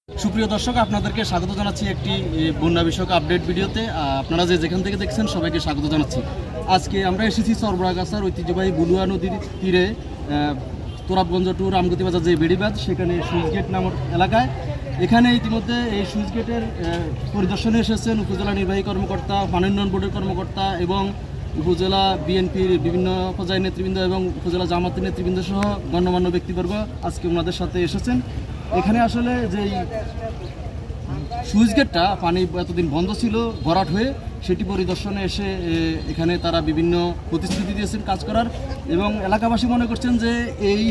সুপ্রিয় দর্শক, আপনাদেরকে স্বাগত জানাচ্ছি একটি বন্যা বিষয়ক আপডেট ভিডিওতে। আপনারা যেখান থেকে দেখছেন সবাইকে স্বাগত জানাচ্ছি। আজকে আমরা এসেছি চরবরাগাছার ঐতিহ্যবাহী বুলুয়া নদীর তীরে তোরাবগঞ্জ টু রামগতি বাজার যে বেড়িবাঁধ, সেখানে সুইচ গেট নামক এলাকায়। এখানে ইতিমধ্যে এই সুইচ গেটের পরিদর্শনে এসেছেন উপজেলা নির্বাহী কর্মকর্তা, পানি উন্নয়ন বোর্ডের কর্মকর্তা এবং উপজেলা বিএনপির বিভিন্ন পর্যায়ের নেতৃবৃন্দ এবং উপজেলা জামাতের নেতৃবৃন্দ সহ গণ্যমান্য ব্যক্তিবর্গ আজকে ওনাদের সাথে এসেছেন। এখানে আসলে যেই সুইচ গেটটা পানি এতদিন বন্ধ ছিল ভরাট হয়ে, সেটি পরিদর্শনে এসে এখানে তারা বিভিন্ন প্রতিশ্রুতি দিয়েছেন কাজ করার, এবং এলাকাবাসী মনে করছেন যে এই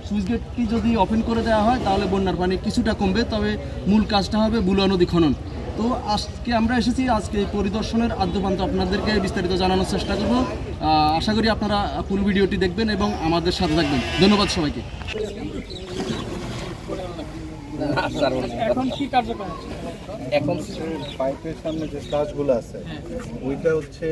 সুইচ গেটটি যদি ওপেন করে দেওয়া হয় তাহলে বন্যার পানি কিছুটা কমবে, তবে মূল কাজটা হবে বুলুয়া নদী খনন। তো আজকে আমরা এসেছি, আজকে পরিদর্শনের আদ্যপান্ত আপনাদেরকে বিস্তারিত জানানোর চেষ্টা করব। আশা করি আপনারা ফুল ভিডিওটি দেখবেন এবং আমাদের সাথে থাকবেন। ধন্যবাদ সবাইকে। এখন কি কার্যক্রম? এখন পাইপের সামনে যে স্টাচগুলো আছে ওইটা হচ্ছে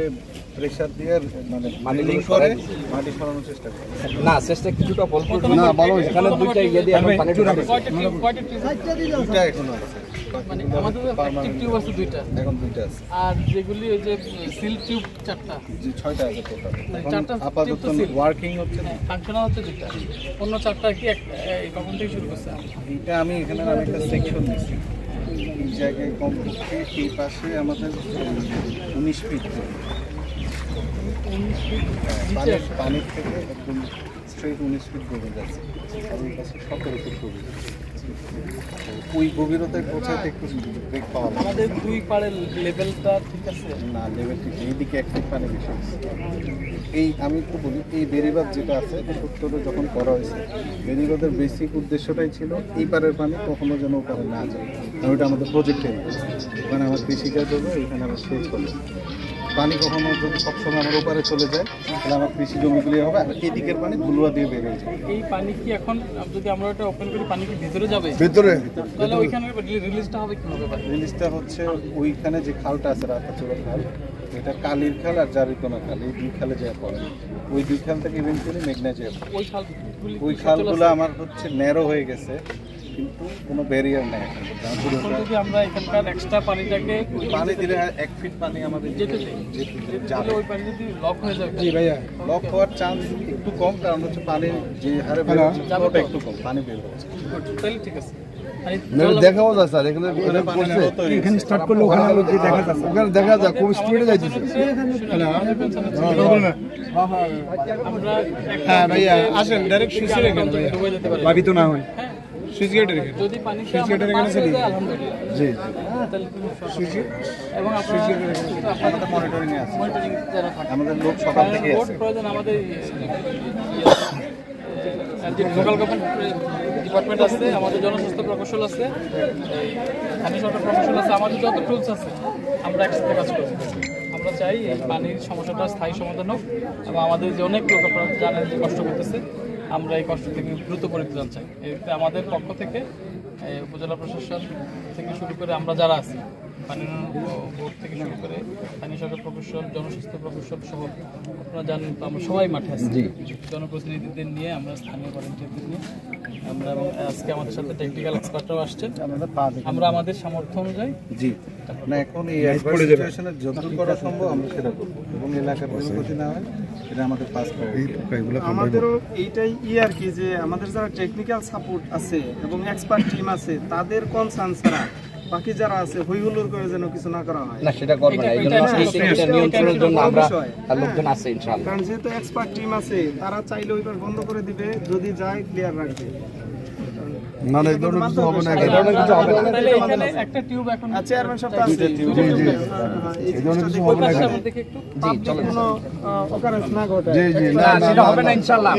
প্রেসার দিয়ে মানে মাইলিং করে মাটি সরানোর চেষ্টা করে। না চেষ্টা কিছুটা বলবো না, ভালো এখানে দুইটা ইয়ে দিয়ে এখন পানি ঢুকে দুইটা এখনো আছে, মানে আমাদের অ্যাক্টিভ টিউব আছে দুইটা, এখন দুইটা আছে। আর যেগুলি ওই যে সিল টিউব চারটা, যে 6টা আছে টোটাল। চারটা আপাতত ওয়ার্কিং হচ্ছে, ফাংশনাল হচ্ছে দুইটা, অন্য চারটা কি কখন থেকে শুরু করছে? এটা আমি এখানে আমি একটা সেকশন দিচ্ছি এই জায়গায় কমপক্ষে এই পাশে আমাদের 19 ফিট পানির থেকে একদম স্ট্রেট 19 ফিট গভীর যাচ্ছে, আর ওই পাশে 17 ফিট গভীর। ওই গভীরতায় পৌঁছাতে একটু ব্রেক পাওয়া যায়। আমাদের দুই পাড়ের লেভেলটা ঠিক আছে না, লেভেল ঠিক এইদিকে 1 ফিট পানি বেশি আছে। এই আমি একটু বলি, এই বেড়িবাঁধ যেটা আছে 70-এ যখন করা হয়েছে, বেড়িবাঁধের বেসিক উদ্দেশ্যটাই ছিল এই পারের পানি কখনো যেন ওপারে না যায়, কারণ ওইটা আমাদের প্রজেক্টের। ওখানে আমার কৃষিকাজ হবে, ওইখানে আমার সেচ হবে। পানি কখনো যদি সবসময় আমার ওপারে চলে যায় তাহলে আমার কৃষি জমিগুলি হবে, আর এই দিকের পানি বুলুয়া দিয়ে বেরিয়ে যায়। এই পানি কি এখন যদি আমরা এটা ওপেন করি পানি কি ভিতরে যাবে? ভেতরে তাহলে ওইখানে রিলিজটা হবে কিভাবে? রিলিজটা হচ্ছে ওইখানে যে খালটা আছে রাতাচোড়া খাল, এটা কালির খাল আর জারিতনা খাল, এই দুই খালে যা পড়ে, ওই দুই খাল থেকে ইভেন্টুয়ালি মেঘনা যায়। ওই খালগুলো আমার হচ্ছে ন্যারো হয়ে গেছে, কিন্তু কোনো ব্যারিয়ার নেই এখন। যদি আমরা এখানকার এক্সট্রা পানিটাকে পানি দিলে 1 ফিট পানি আমাদের যেতে যাবে, ওই পানি যদি লক হয়ে যাবে, জি ভাইয়া, লক হওয়ার চান্স একটু কম, কারণ হচ্ছে পানি যে হারে বের হচ্ছে ওটা একটু কম, পানি বের হচ্ছে। তাহলে ঠিক আছে। দেখাও যায় স্যার, এখানে এখানে স্টার্ট করলে ওখানে দেখা যাচ্ছে, ওখানে দেখা যায় খুব স্পিডে যাইতেছে। হ্যাঁ ভাইয়া আসেন, ডাইরেক্ট সুইচে রেখেন ভাবি তো না হয় সুইচ গেটে রেখেন, যদি পানি সুইচ গেটে রেখেন স্যার। আলহামদুলিল্লাহ, জি তাহলে সুইচ এবং আপনারা আমাদের মনিটরিং এ আছে, মনিটরিং যারা থাকে, আমাদের লোক সকাল থেকে আছে। প্রয়োজন আমাদের যে লোকাল গভর্নমেন্ট ডিপার্টমেন্ট আছে, আমাদের জনস্বাস্থ্য প্রকৌশল আছে, স্থানীয় সরকার প্রকৌশল আছে, আমাদের যত টুলস আছে আমরা একসাথে কাজ করব। আমরা চাই এই পানির সমস্যাটা স্থায়ী সমাধান হোক, এবং আমাদের যে অনেক লোক আপনারা জানেন যে কষ্ট করতেছে, আমরা এই কষ্ট থেকে দ্রুত পরিত্রাণ চাই। এতে আমাদের পক্ষ থেকে উপজেলা প্রশাসন থেকে শুরু করে আমরা যারা আছি, পানি বোর্ড থেকে শুরু করে স্থানীয় সরকার প্রকৌশল, জনস্বাস্থ্য প্রকৌশল সহ আপনারা জানেন তো আমরা সবাই মাঠে আছি, জনপ্রতিনিধিদের নিয়ে, আমরা স্থানীয় ভলেন্টিয়ারদের নিয়ে আমরা, এবং আজকে আমাদের সাথে টেকনিক্যাল এক্সপার্টরাও আসছেন। আমরা আমাদের সামর্থ্য অনুযায়ী জি না এখন এই সিচুয়েশনে যতটুকু করা সম্ভব আমরা সেটা করব, এবং এলাকার কোনো ক্ষতি না হয় এটা আমাদের ফার্স্ট প্রায়োরিটি। আমাদেরও এইটাই আর কি, যে আমাদের যারা টেকনিক্যাল সাপোর্ট আছে এবং এক্সপার্ট টিম আছে তাদের কনসার্ন ছাড়া বাকি যারা আছে হইহুল্লোড় করে যেন কিছু না করা হয়। না সেটা করবে না, এইজন্য এটা নিয়ন্ত্রণের জন্য আমরা লোকজন আছে ইনশাআল্লাহ। কারণ যেহেতু এক্সপার্ট টিম আছে, তারা চাইলে ওইবার বন্ধ করে দিবে, যদি যায় ক্লিয়ার রাখবে। না না, এই ধরনের কিছু হবে না, এই ধরনের কিছু হবে না। তাহলে এখানে একটা টিউব এখন চেয়ারম্যান সাহেব আছে, জি জি, এই ধরনের কিছু হবে না এখানে। দেখে একটু জি চলো, কোনো অকারেন্স না ঘটে। জি জি, না সেটা হবে না ইনশাআল্লাহ।